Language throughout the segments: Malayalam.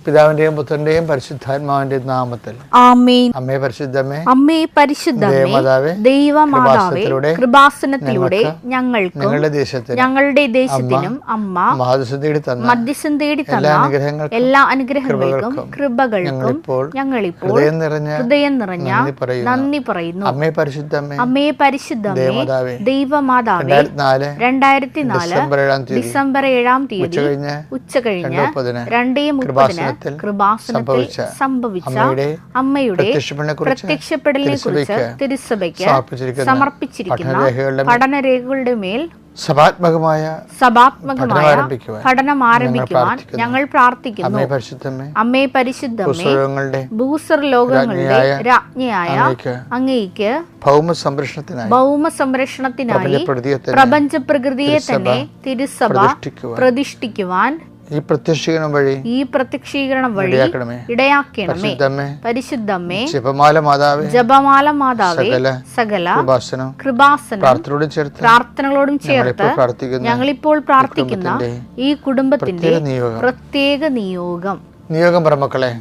പിതാവിന്റെയും പുത്രന്റെയും പരിശുദ്ധാത്മാവിന്റെയും നാമത്തിൽ ആമേൻ. അമ്മേ പരിശുദ്ധമേ, അമ്മേ പരിശുദ്ധമേ, ദൈവമാതാവേ, കൃപാസനത്തിലൂടെ ഞങ്ങൾക്കും ഞങ്ങളുടെ ദേശത്തിനും അമ്മ മധ്യസ്ഥം തേടി തന്ന എല്ലാ അനുഗ്രഹങ്ങൾക്കും കൃപകൾക്കും ഞങ്ങളിപ്പോൾ ഹൃദയം നിറഞ്ഞ നന്ദി പറയുന്നു. അമ്മേ പരിശുദ്ധമേ, അമ്മേ പരിശുദ്ധമേ, ദൈവമാതാവേ, 2004 ഡിസംബർ 7 തീയതി ഉച്ചകഴിഞ്ഞ് 2:30 കൃപാസനത്തിൽ സംഭവിച്ച അമ്മയുടെ പ്രത്യക്ഷപ്പെടലിനെ കുറിച്ച് തിരുസഭയ്ക്ക് സമർപ്പിച്ചിരിക്കുന്ന പഠനരേഖകളുടെ മേൽ സഭാത്മകമായ പഠനം ആരംഭിക്കുവാൻ ഞങ്ങൾ പ്രാർത്ഥിക്കുന്നു. അമ്മേ പരിശുദ്ധമേ, ഭൂസ്വർലോകങ്ങളുടെ രാജ്ഞിയായ അങ്ങേയ്ക്ക് ഭൗമ സംരക്ഷണത്തിനായി പ്രപഞ്ച പ്രകൃതിയെ തന്നെ തിരുസഭ പ്രതിഷ്ഠിക്കുവാൻ ഈ പ്രത്യക്ഷീകരണം വഴി ഇടയാക്കണമേ. പരിശുദ്ധമേ, ജപമാല മാതാവേ, സകല കൃപാസനം പ്രാർത്ഥനകളോടും ചേർത്ത് ഞങ്ങളിപ്പോൾ പ്രാർത്ഥിക്കുന്ന ഈ കുടുംബത്തിന്റെ പ്രത്യേക നിയോഗം പറമക്കളെ,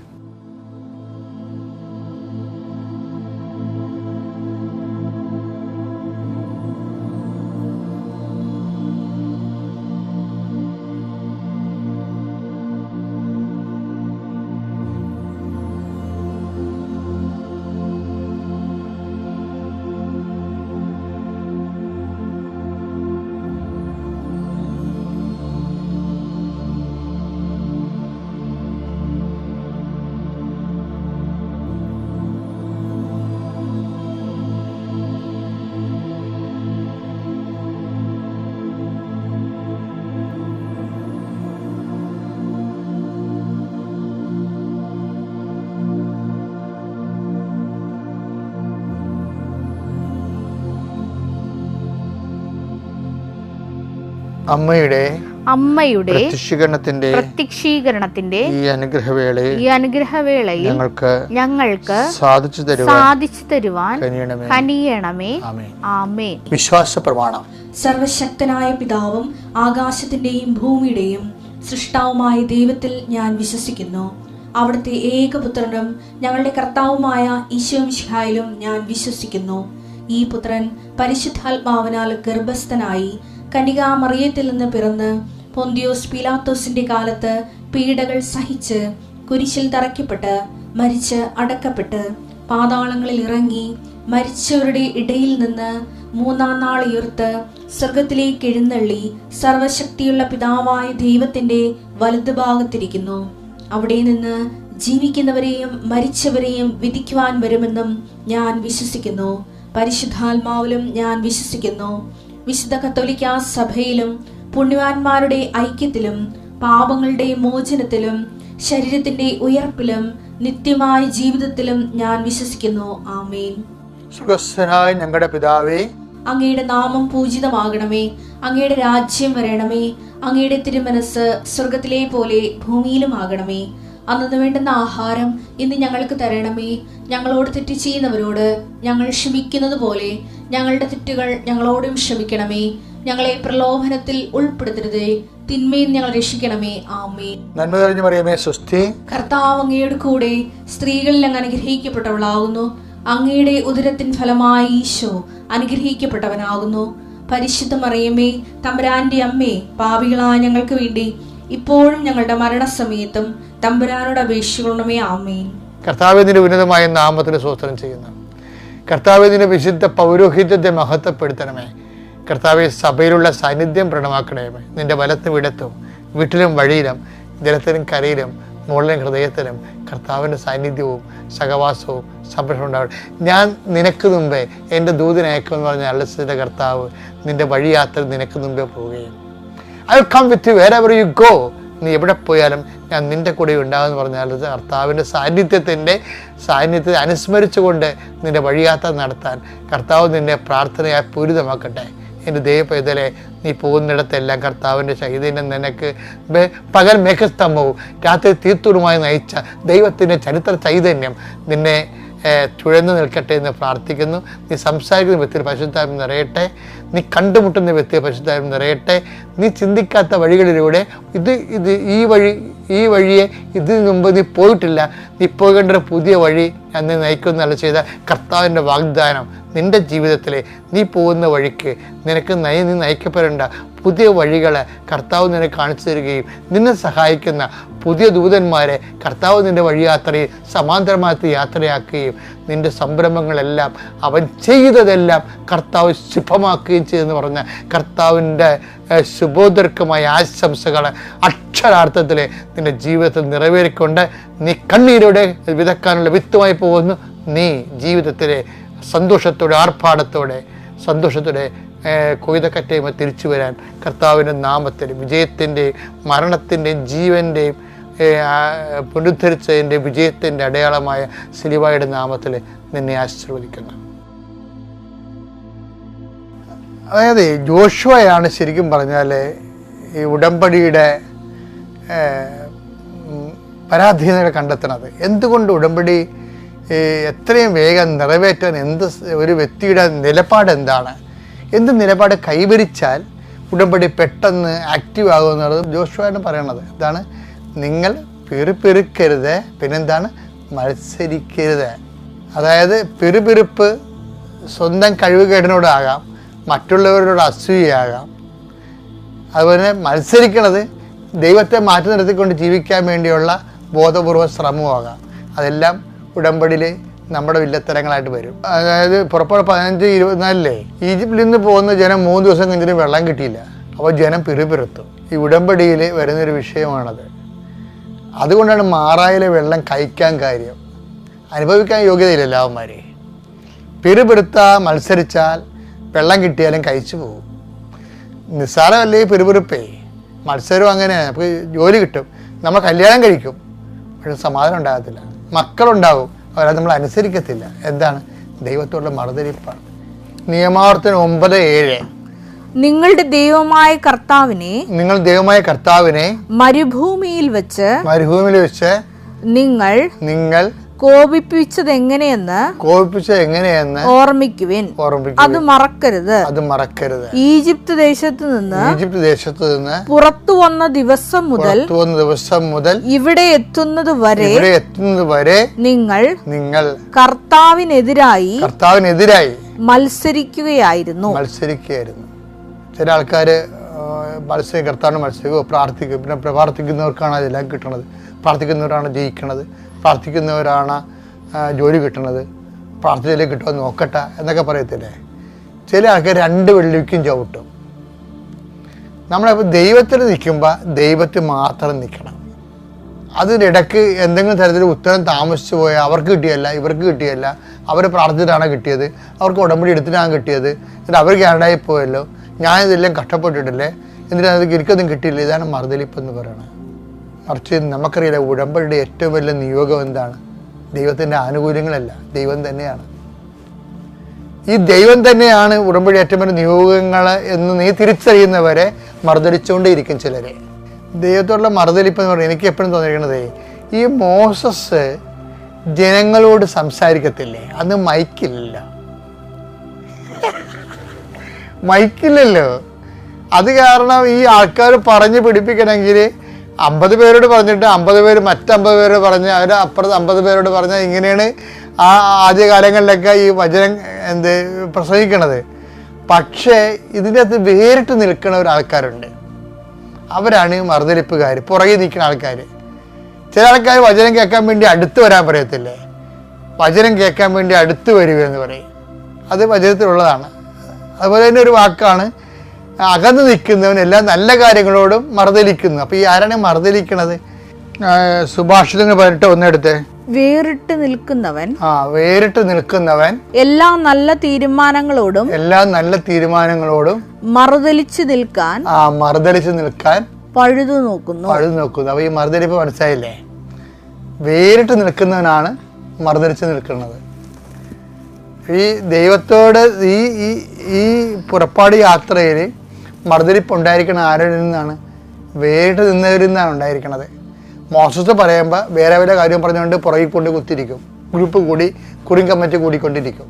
അമ്മയുടെ പ്രത്യക്ഷീകരണത്തിന്റെ ഈ അനുഗ്രഹവേളയിൽ ഞങ്ങൾക്ക് സാധിച്ചു തരുവാൻ കനിയണമേ. ആമേൻ. വിശ്വാസ പ്രമാണം. സർവശക്തനായ പിതാവും ആകാശത്തിന്റെയും ഭൂമിയുടെയും സൃഷ്ടാവുമായ ദൈവത്തിൽ ഞാൻ വിശ്വസിക്കുന്നു. അവിടുത്തെ ഏകപുത്രനും ഞങ്ങളുടെ കർത്താവുമായ ഈശോ മിശിഹായിലും ഞാൻ വിശ്വസിക്കുന്നു. ഈ പുത്രൻ പരിശുദ്ധാത്മാവിനാൽ ഗർഭസ്ഥനായി കന്യകാമറിയത്തിൽ നിന്ന് പിറന്ന് പൊന്തിയോസ് പീലാത്തോസിന്റെ കാലത്ത് പീഡകൾ സഹിച്ച് കുരിശിൽ തറയ്ക്കപ്പെട്ട് മരിച്ച് അടക്കപ്പെട്ട് പാതാളങ്ങളിൽ ഇറങ്ങി മരിച്ചവരുടെ ഇടയിൽ നിന്ന് 3-ാം നാൾ ഉയർത്ത് സ്വർഗത്തിലേക്ക് എഴുന്നള്ളി സർവശക്തിയുള്ള പിതാവായ ദൈവത്തിന്റെ വലതുഭാഗത്തിരിക്കുന്നു. അവിടെ നിന്ന് ജീവിക്കുന്നവരെയും മരിച്ചവരെയും വിധിക്കുവാൻ വരുമെന്നും ഞാൻ വിശ്വസിക്കുന്നു. പരിശുദ്ധാത്മാവിലും ഞാൻ വിശ്വസിക്കുന്നു. വിശുദ്ധ കത്തോലിക്കാ സഭയിലും പുണ്യവാന്മാരുടെ ഐക്യത്തിലും പാപങ്ങളുടെ മോചനത്തിലും ശരീരത്തിന്റെ ഉയർപ്പിലും നിത്യമായ ജീവിതത്തിലും ഞാൻ വിശ്വസിക്കുന്നു. ആമേൻ. സ്വർഗ്ഗസ്ഥനായ ഞങ്ങളുടെ പിതാവേ, അങ്ങയുടെ നാമം പൂജിതമാകണമേ. അങ്ങയുടെ രാജ്യം വരണമേ. അങ്ങയുടെ തിരുമനസ് സ്വർഗത്തിലെ പോലെ ഭൂമിയിലും ആകണമേ. അന്നു വേണ്ടുന്ന ആഹാരം ഇന്ന് ഞങ്ങൾക്ക് തരണമേ. ഞങ്ങളോട് തെറ്റ് ചെയ്യുന്നവരോട് ഞങ്ങൾ ക്ഷമിക്കുന്നത് പോലെ ഞങ്ങളുടെ തെറ്റുകൾ ഞങ്ങളോടും ക്ഷമിക്കണമേ. ഞങ്ങളെ പ്രലോഭനത്തിൽ ഉൾപ്പെടുത്തരുതേ, തിന്മയിൽ ഞങ്ങൾ രക്ഷിക്കണമേ. ആമേൻ. നന്മ നിറഞ്ഞ മറിയമേ, സ്വസ്തി. കർത്താവ് അങ്ങയുടെ കൂടെ സ്ത്രീകളിൽ അങ്ങ് അനുഗ്രഹിക്കപ്പെട്ടവളാകുന്നു. അങ്ങയുടെ ഉദരത്തിൻ ഫലമായി ഈശോ അനുഗ്രഹിക്കപ്പെട്ടവനാകുന്നു. പരിശുദ്ധ മറിയമേ, തമ്പുരാന്റെ അമ്മേ, പാപികളായ ഞങ്ങൾക്ക് വേണ്ടി ഇപ്പോഴും ഞങ്ങളുടെ മരണസമയത്തും തമ്പുരാനോട് അപേക്ഷിക്കണമേ. ആമേൻ. കർത്താവിന്റെ ഉന്നതമായ നാമത്തിന് സ്തോത്രം ചെയ്യുന്നു. കർത്താവിന്റെ വിശുദ്ധ പൗരോഹിത്യത്തെ മഹത്വപ്പെടുത്തണമേ. കർത്താവെ, സഭയിലുള്ള സാന്നിധ്യം പ്രണമാക്കണമേ. നിന്റെ വലത്തും ഇടത്തും വീട്ടിലും വഴിയിലും ജലത്തിലും കരയിലും മുകളിലും ഹൃദയത്തിലും കർത്താവിൻ്റെ സാന്നിധ്യവും സഹവാസവും സംരക്ഷണം ഉണ്ടാവട്ടെ. ഞാൻ നിനക്ക് മുമ്പേ എൻ്റെ ദൂതനയക്കുമെന്ന് പറഞ്ഞ അള്ളസിന്റെ കർത്താവ് നിന്റെ വഴിയാത്ര നിനക്ക് മുമ്പേ പോവുകയും I will come with you wherever you go. നീ എവിടെ പോയാലും ഞാൻ നിന്റെ കൂടെ ഉണ്ടാകുമെന്ന് പറഞ്ഞാൽ കർത്താവിൻ്റെ സാന്നിധ്യത്തെ അനുസ്മരിച്ചുകൊണ്ട് നിന്റെ വഴിയാത്ര നടത്താൻ കർത്താവ് നിന്നെ പ്രാർത്ഥനയായി പൂരിതമാക്കട്ടെ. എൻ്റെ ദൈവപൈതലെ, നീ പോകുന്നിടത്തെല്ലാം കർത്താവിൻ്റെ ചൈതന്യം നിനക്ക് പകൽ മേഘസ്തംഭവും രാത്രി തീർത്തുമായി നയിച്ച ദൈവത്തിൻ്റെ ചരിത്ര ചൈതന്യം നിന്നെ ചുഴന്നു നിൽക്കട്ടെ എന്ന് പ്രാർത്ഥിക്കുന്നു. നീ സംസാരിക്കുന്ന വ്യക്തി പരിശുദ്ധാത്മ നിറയട്ടെ. നീ കണ്ടുമുട്ടുന്ന വ്യക്തിയെ പരിശുദ്ധാത്മാവ് നിറയട്ടെ. നീ ചിന്തിക്കാത്ത വഴികളിലൂടെ ഈ വഴിയെ ഇതിനു മുമ്പ് നീ പോയിട്ടില്ല, നീ പോകേണ്ട ഒരു പുതിയ വഴി ഞാൻ നീ നയിക്കുന്നല്ല ചെയ്ത കർത്താവിൻ്റെ വാഗ്ദാനം നിൻ്റെ ജീവിതത്തിലെ നീ പോകുന്ന വഴിക്ക് നീ നയിക്കപ്പെടേണ്ട പുതിയ വഴികളെ കർത്താവ് നിനക്ക് കാണിച്ചു തരികയും നിന്നെ സഹായിക്കുന്ന പുതിയ ദൂതന്മാരെ കർത്താവ് നിൻ്റെ വഴിയാത്രയിൽ സമാന്തരമായിട്ട് യാത്രയാക്കുകയും നിൻ്റെ സംരംഭങ്ങളെല്ലാം അവൻ ചെയ്തതെല്ലാം കർത്താവ് ശുഭമാക്കുകയും ചെയ്തെന്ന് പറഞ്ഞ കർത്താവിൻ്റെ ശുഭോദർക്കമായ ആശംസകൾ അക്ഷരാർത്ഥത്തിൽ നിൻ്റെ ജീവിതത്തിൽ നിറവേറിക്കൊണ്ട് നീ കണ്ണീരോടെ വിതക്കാനുള്ള വിത്തുമായി പോകുന്നു. നീ ജീവിതത്തിലെ സന്തോഷത്തോടെ കൊയ്തക്കറ്റയുമായി തിരിച്ചു വരാൻ കർത്താവിൻ്റെ നാമത്തിൽ വിജയത്തിൻ്റെയും മരണത്തിൻ്റെയും ജീവൻ്റെയും പുനരുദ്ധരിച്ചതിൻ്റെ വിജയത്തിൻ്റെ അടയാളമായ സിലുവയുടെ നാമത്തിൽ നിന്നെ ആശീർവദിക്കുന്നു. അതായത് ജോഷുവയാണ് ശരിക്കും പറഞ്ഞാൽ ഈ ഉടമ്പടിയുടെ പരാധീനതകൾ കണ്ടെത്തുന്നത്. എന്തുകൊണ്ട് ഉടമ്പടി എത്രയും വേഗം നിറവേറ്റാൻ ഒരു വ്യക്തിയുടെ നിലപാട് എന്താണ്, എന്ത് നിലപാട് കൈവരിച്ചാൽ ഉടമ്പടി പെട്ടെന്ന് ആക്റ്റീവ് ആകുമെന്നുള്ളത് ജോഷുവയാണ് പറയണത്. എന്താണ്? നിങ്ങൾ പിറുപിറുക്കരുത്, പിന്നെന്താണ്? മത്സരിക്കരുത്. അതായത് പിറുപിറുപ്പ് സ്വന്തം കഴിവുകേടിനോടാകാം, മറ്റുള്ളവരോട് അസൂയയാകാം. അതുപോലെ മത്സരിക്കണത് ദൈവത്തെ മാറ്റി നിർത്തിക്കൊണ്ട് ജീവിക്കാൻ വേണ്ടിയുള്ള ബോധപൂർവ ശ്രമമാകാം. അതെല്ലാം ഉടമ്പടിയിൽ നമ്മുടെ വില്ലത്തരങ്ങളായിട്ട് വരും. അതായത് പുറപ്പാട് 15:24 ഈജിപ്തിൽ നിന്ന് പോകുന്ന ജനം 3 ദിവസം കഴിഞ്ഞിട്ട് വെള്ളം കിട്ടിയില്ല. അപ്പോൾ ജനം പിറുപിറുത്തു. ഈ ഉടമ്പടിയിൽ വരുന്നൊരു വിഷയമാണത്. അതുകൊണ്ടാണ് മാറായിലെ വെള്ളം കഴിക്കാൻ കാര്യം. അനുഭവിക്കാൻ യോഗ്യതയില്ല അവന്മാർ. പിറുപിറുത്താൽ മത്സരിച്ചാൽ വെള്ളം കിട്ടിയാലും കഴിച്ചു പോകും. നിസ്സാരമല്ലേ ഈ പിറുപിറുപ്പേ. മത്സരം അങ്ങനെയാണ്. നമുക്ക് ജോലി കിട്ടും, നമ്മൾ കല്യാണം കഴിക്കും, പക്ഷെ സമാധാനം ഉണ്ടാകത്തില്ല. മക്കളുണ്ടാവും, അവരെ നമ്മൾ അനുസരിക്കത്തില്ല. എന്താണ്? ദൈവത്തോടുള്ള മറുതലിപ്പാണ്. നിയമാവർത്തനം 9:7 നിങ്ങളുടെ ദൈവമായ കർത്താവിനെ മരുഭൂമിയിൽ വെച്ച് നിങ്ങൾ കോപിപ്പിച്ചത് എങ്ങനെയെന്ന് ഓർമ്മിക്കുവിൻ. അത് മറക്കരുത്. ഈജിപ്ത് ദേശത്ത് നിന്ന് പുറത്തു വന്ന ദിവസം മുതൽ ഇവിടെ എത്തുന്നത് വരെ നിങ്ങൾ കർത്താവിനെതിരായി മത്സരിക്കുകയായിരുന്നു. ചില ആൾക്കാർ കർത്താവിനെ മത്സരിക്കുക, പ്രാർത്ഥിക്കും. പിന്നെ പ്രാർത്ഥിക്കുന്നവർക്കാണ് അതെല്ലാം കിട്ടണത്. പ്രാർത്ഥിക്കുന്നവരാണ് ജയിക്കണത്, പ്രാർത്ഥിക്കുന്നവരാണ് ജോലി കിട്ടണത്, പ്രാർത്ഥനയിലേക്ക് കിട്ടുമോ നോക്കട്ടെ എന്നൊക്കെ പറയത്തില്ലേ. ചില ആൾക്കാർ 2 വെള്ളിക്കും ചവിട്ടും. നമ്മളിപ്പോൾ ദൈവത്തിൽ നിൽക്കുമ്പോൾ ദൈവത്തിൽ മാത്രം നിൽക്കണം. അതിനിടയ്ക്ക് എന്തെങ്കിലും തരത്തിൽ ഉത്തരം താമസിച്ചു പോയാൽ അവർക്ക് കിട്ടിയല്ല, ഇവർക്ക് കിട്ടിയല്ല, അവർ പ്രാർത്ഥിച്ചിട്ടാണ് കിട്ടിയത്, അവർക്ക് ഉടമ്പടി എടുത്തിട്ടാണ് കിട്ടിയത്, എന്നിട്ട് അവർ കേടായി പോയല്ലോ, ഞാനിതെല്ലാം കഷ്ടപ്പെട്ടിട്ടില്ലേ, എന്നിട്ട് എനിക്കൊന്നും കിട്ടിയില്ല. ഇതാണ് മറുതലിപ്പെന്ന് പറയുന്നത്. മറിച്ച് നമുക്കറിയില്ല, ഉടമ്പടിയുടെ ഏറ്റവും വലിയ നിയോഗം എന്താണ്? ദൈവത്തിൻ്റെ ആനുകൂല്യങ്ങളല്ല, ദൈവം തന്നെയാണ്. ഈ ദൈവം തന്നെയാണ് ഉടമ്പടി ഏറ്റവും വലിയ നിയോഗങ്ങൾ എന്ന് നീ തിരിച്ചറിയുന്നവരെ മറുതലിച്ചുകൊണ്ടേയിരിക്കും ചിലരെ. ദൈവത്തോടുള്ള മറുതലിപ്പ് എന്ന് പറയുന്നത് എനിക്ക് എപ്പോഴും തോന്നിയിരിക്കുന്നത്, ഈ മോസസ് ജനങ്ങളോട് സംസാരിക്കത്തില്ലേ, അന്ന് മൈക്കില്ലല്ലോ. അത് കാരണം ഈ ആൾക്കാർ പറഞ്ഞ് പിടിപ്പിക്കണമെങ്കിൽ 50 പേരോട് പറഞ്ഞിട്ട് 50 പേര് മറ്റ്50 പേരോട് പറഞ്ഞ് അവർ അപ്പുറത്ത് 50 പേരോട് പറഞ്ഞാൽ ഇങ്ങനെയാണ് ആ ആദ്യകാലങ്ങളിലൊക്കെ ഈ വചനം പ്രസംഗിക്കണത്. പക്ഷേ ഇതിൻ്റെ അകത്ത് വേറിട്ട് നിൽക്കുന്ന ഒരാൾക്കാരുണ്ട്. അവരാണ് മറുതലിപ്പുകാർ, പുറകെ നിൽക്കുന്ന ആൾക്കാർ. ചില ആൾക്കാർ വചനം കേൾക്കാൻ വേണ്ടി അടുത്ത് വരാൻ പറയത്തില്ലേ, വചനം കേൾക്കാൻ വേണ്ടി അടുത്ത് വരിക എന്ന് പറയും. അത് വചനത്തിലുള്ളതാണ്. അതുപോലെ തന്നെ ഒരു വാക്കാണ് അകന്ന് നിൽക്കുന്നവൻ എല്ലാ നല്ല കാര്യങ്ങളോടും മറുതലിക്കുന്നു. അപ്പോൾ ഈ ആരാണ് മറുതലിക്കണത്? സുഭാഷിതങ്ങൾ 18:1 വേറിട്ട് നിൽക്കുന്നവൻ എല്ലാ നല്ല തീരുമാനങ്ങളോടും മറുതലിച്ചു നിൽക്കാൻ പഴുതു നോക്കുന്നു. അപ്പോൾ ഈ മറുതലിപ്പ് മനസ്സിലായില്ലേ? വേറിട്ട് നിൽക്കുന്നവനാണ് മറുതലിച്ച് നിൽക്കുന്നത്. ഈ ദൈവത്തോട് ഈ പുറപ്പാട് യാത്രയിൽ മറുതലിപ്പ് ഉണ്ടായിരിക്കണം ആരിൽ നിന്നാണ്? വേറിട്ട് നിന്നവരിൽ നിന്നാണ് ഉണ്ടായിരിക്കണത്. മോശസ് പറയുമ്പോൾ വേറെ വേറെ കാര്യം പറഞ്ഞുകൊണ്ട് പുറകിൽ കൊണ്ട് കുത്തിരിക്കും, ഗ്രൂപ്പ് കൂടി കുറിയും കമ്മിറ്റി കൂടിക്കൊണ്ടിരിക്കും.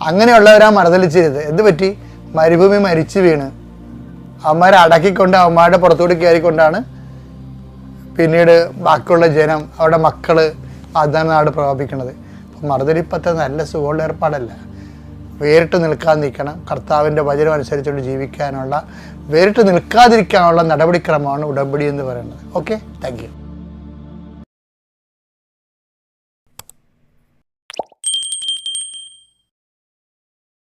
അങ്ങനെയുള്ളവരാ മറുതലിച്ചിരുത്. എന്ത് പറ്റി? മരുഭൂമി മരിച്ചു വീണ് അവന്മാരെ അടക്കിക്കൊണ്ട് അവന്മാരുടെ പുറത്തോട്ട് കയറിക്കൊണ്ടാണ് പിന്നീട് ബാക്കിയുള്ള ജനം, അവരുടെ മക്കള് വാഗ്ദാന നാട് പ്രാപിക്കുന്നത്. അപ്പം മറുതലിപ്പത്തെ നല്ല സുഖമുള്ള ഏർപ്പാടല്ല. വേറിട്ട് നിൽക്കാൻ നിൽക്കണം. കർത്താവിൻ്റെ വചനം അനുസരിച്ചുകൊണ്ട് ജീവിക്കാനുള്ള, വേറിട്ട് നിൽക്കാതിരിക്കാനുള്ള നടപടിക്രമമാണ് ഉടമ്പടി എന്ന് പറയുന്നത്. Okay, thank you.